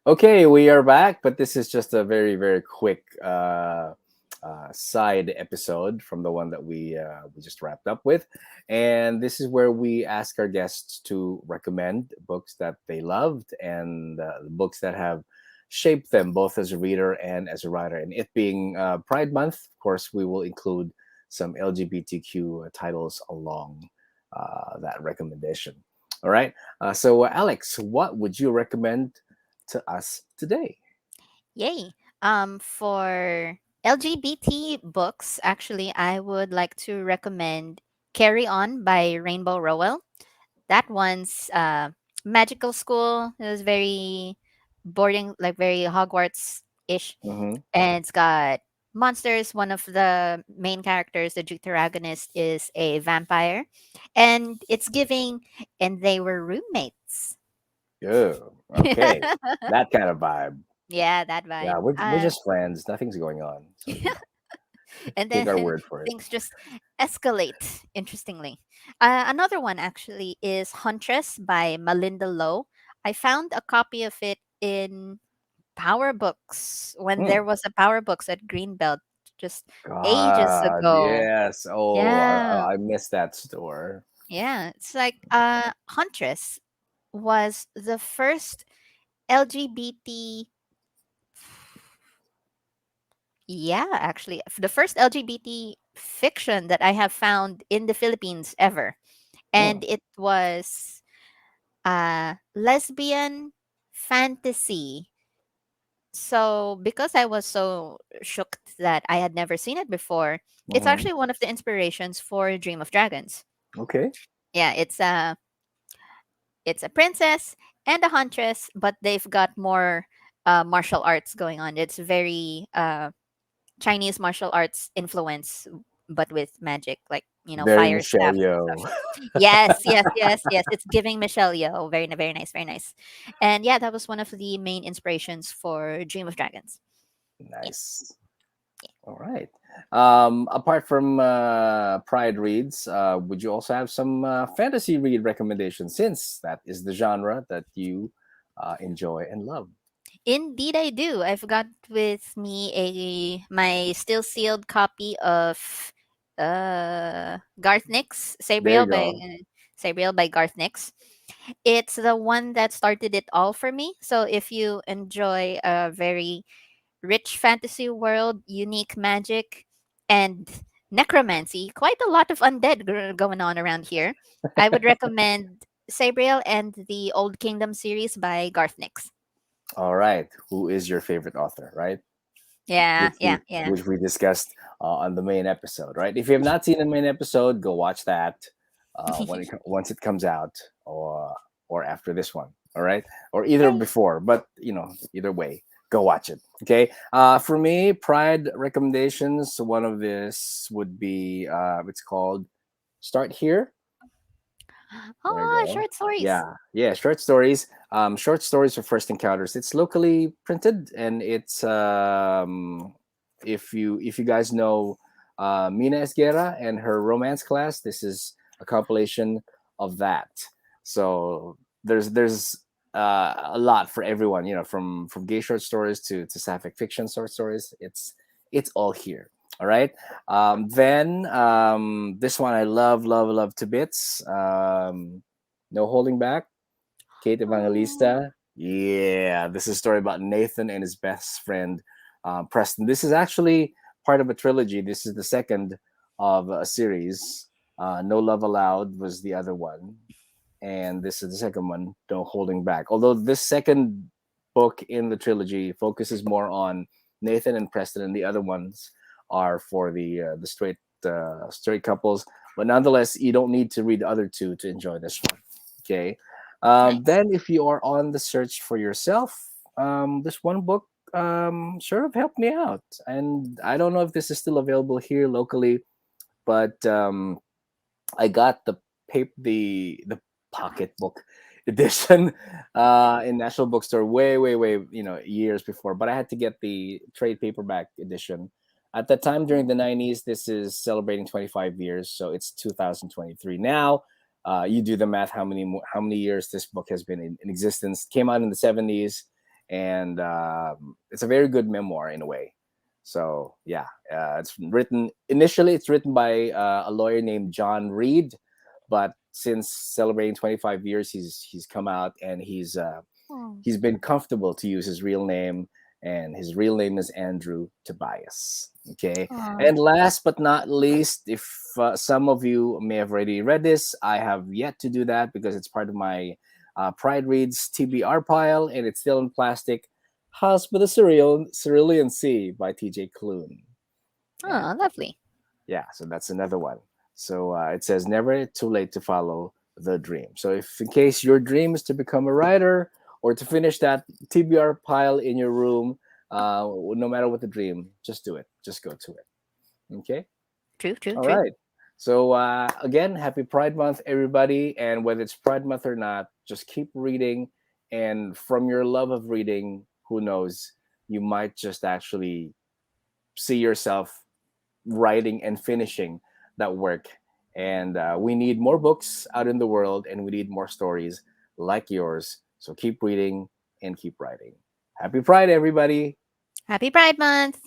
Okay, we are back, but this is just a very, very quick side episode from the one that we just wrapped up with, and this is where we ask our guests to recommend books that they loved and the books that have shaped them both as a reader and as a writer. And it being Pride Month, of course, we will include some LGBTQ titles along that recommendation. All right. Alex, what would you recommend to us today? Yay. For LGBT books, actually, I would like to recommend Carry On by Rainbow Rowell. That one's magical school. It was very boarding, like very Hogwarts ish. Hmm. And it's got monsters. One of the main characters, the deuteragonist, is a vampire. And it's giving, and they were roommates. Yeah. Okay. That kind of vibe. Yeah, that Yeah, vibe. we're just friends. Nothing's going on. So, And take then our word for it. things just escalate, interestingly. Another one actually is Huntress by Melinda Lowe. I found a copy of it in Power Books when Hmm. there was a Power Books at Greenbelt just ages God, ago. yes. Oh, Yeah. I missed that store. Yeah. It's like Huntress was the first LGBT, yeah, actually the first LGBT fiction that I have found in the Philippines ever. Hmm. And it was lesbian fantasy. So because I was so shocked that I had never seen it before, it's Hmm. actually one of the inspirations for Dream of Dragons. Okay. Yeah, it's a princess and a huntress, but they've got more martial arts going on. It's very Chinese martial arts influence, but with magic, like Very fire Michelle staff and Yeoh. stuff. Yes, yes, yes, yes. It's giving Michelle Yeoh. Very, very nice, very nice. And yeah, that was one of the main inspirations for Dream of Dragons. Yeah. Nice. All right. Apart from Pride reads, would you also have some fantasy read recommendations since that is the genre that you enjoy and love? Indeed, I do. I've got with me a my still sealed copy of Garth Nix, There you go. Sabriel by Garth Nix. It's the one that started it all for me. So if you enjoy a very rich fantasy world, unique magic, and necromancy, quite a lot of undead going on around here, I would recommend Sabriel and the Old Kingdom series by Garth Nix. All right. Who is your favorite author, right? Yeah, which yeah, we yeah. which we discussed on the main episode, right? If you have not seen the main episode, go watch that once it comes out, or after this one, all right, or either Yay. before. But either way, go watch it. Okay. For me, Pride recommendations. One of this would be it's called Start Here. There you Oh, go. short stories. Yeah, yeah, short stories for first encounters. It's locally printed, and it's if you guys know Mina Esguerra and her romance class, this is a compilation of that. So there's a lot for everyone, from gay short stories to sapphic fiction short stories. It's all here. All right. Then this one I love, love, love to bits. No Holding Back, Kate Oh, Evangelista. Yeah, this is a story about Nathan and his best friend, Preston. This is actually part of a trilogy. This is the second of a series. No Love Allowed was the other one, and this is the second one, No Holding Back. Although this second book in the trilogy focuses more on Nathan and Preston, and the other ones are for the straight couples. But nonetheless, you don't need to read the other two to enjoy this one. Okay. nice. Then, if you are on the search for yourself, this one book sort of helped me out, and I don't know if this is still available here locally, but I got the pocketbook edition in National Bookstore way, way, way, years before. But I had to get the trade paperback edition. At the time during the '90s, this is celebrating 25 years, so it's 2023 now. You do the math. How many years this book has been in existence? Came out in the '70s, and it's a very good memoir in a way. So yeah, it's written initially. It's written by a lawyer named John Reed, but since celebrating 25 years, he's come out and Oh. he's been comfortable to use his real name, and his real name is Andrew Tobias. Okay, Oh. and last but not least, if some of you may have already read this, I have yet to do that because it's part of my Pride Reads TBR pile, and it's still in plastic. House with a Cerulean Sea by TJ Klune. And Oh, lovely. yeah, so that's another one. So it says, never too late to follow the dream. So if in case your dream is to become a writer or to finish that TBR pile in your room, no matter what the dream, just do it. Just go to it. Okay. True, true, All true. right. So again, happy Pride Month, everybody. And whether it's Pride Month or not, just keep reading. And from your love of reading, who knows, you might just actually see yourself writing and finishing that work. And we need more books out in the world, and we need more stories like yours. So keep reading and keep writing. Happy Pride, everybody. Happy Pride Month.